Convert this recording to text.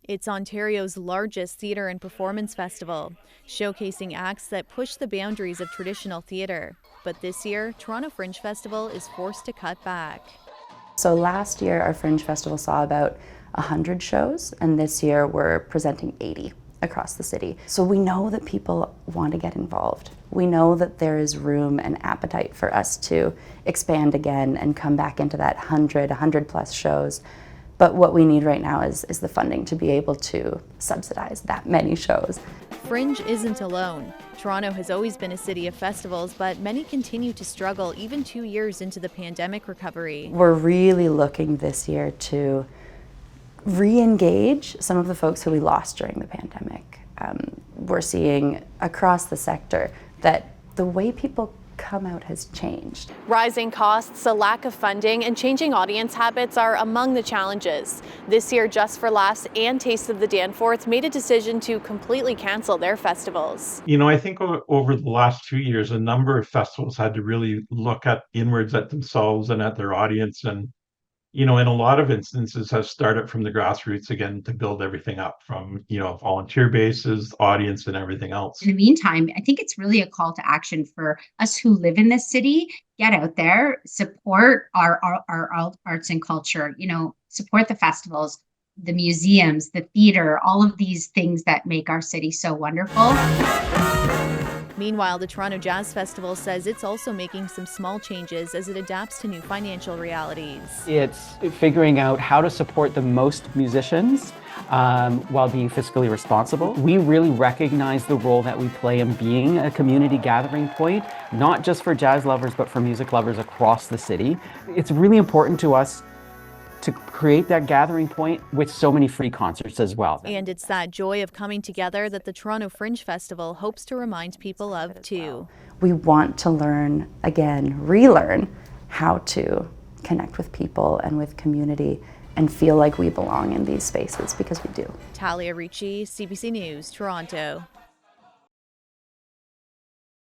It's Ontario's largest theatre and performance festival, showcasing acts that push the boundaries of traditional theatre. But this year, Toronto Fringe Festival is forced to cut back. So last year, our Fringe Festival saw about 100 shows, and this year we're presenting 80 across the city. So we know that people want to get involved. We know that there is room and appetite for us to expand again and come back into that 100 plus shows. But what we need right now is the funding to be able to subsidize that many shows. Fringe isn't alone. Toronto has always been a city of festivals, but many continue to struggle even 2 years into the pandemic recovery. We're really looking this year to re-engage some of the folks who we lost during the pandemic. We're seeing across the sector that the way people come out has changed. Rising costs, a lack of funding, and changing audience habits are among the challenges. This year, Just for Laughs and Taste of the Danforth made a decision to completely cancel their festivals. I think over the last 2 years, a number of festivals had to really look inwards at themselves and at their audience, and in a lot of instances have started from the grassroots again to build everything up from, volunteer bases, audience, and everything else. In the meantime, I think it's really a call to action for us who live in this city. Get out there, support our arts and culture, support the festivals, the museums, the theater, all of these things that make our city so wonderful. Meanwhile, the Toronto Jazz Festival says it's also making some small changes as it adapts to new financial realities. It's figuring out how to support the most musicians while being fiscally responsible. We really recognize the role that we play in being a community gathering point, not just for jazz lovers, but for music lovers across the city. It's really important to us to create that gathering point with so many free concerts as well. And it's that joy of coming together that the Toronto Fringe Festival hopes to remind people of too. We want to learn again, relearn how to connect with people and with community and feel like we belong in these spaces, because we do. Talia, Ricci, CBC News, Toronto.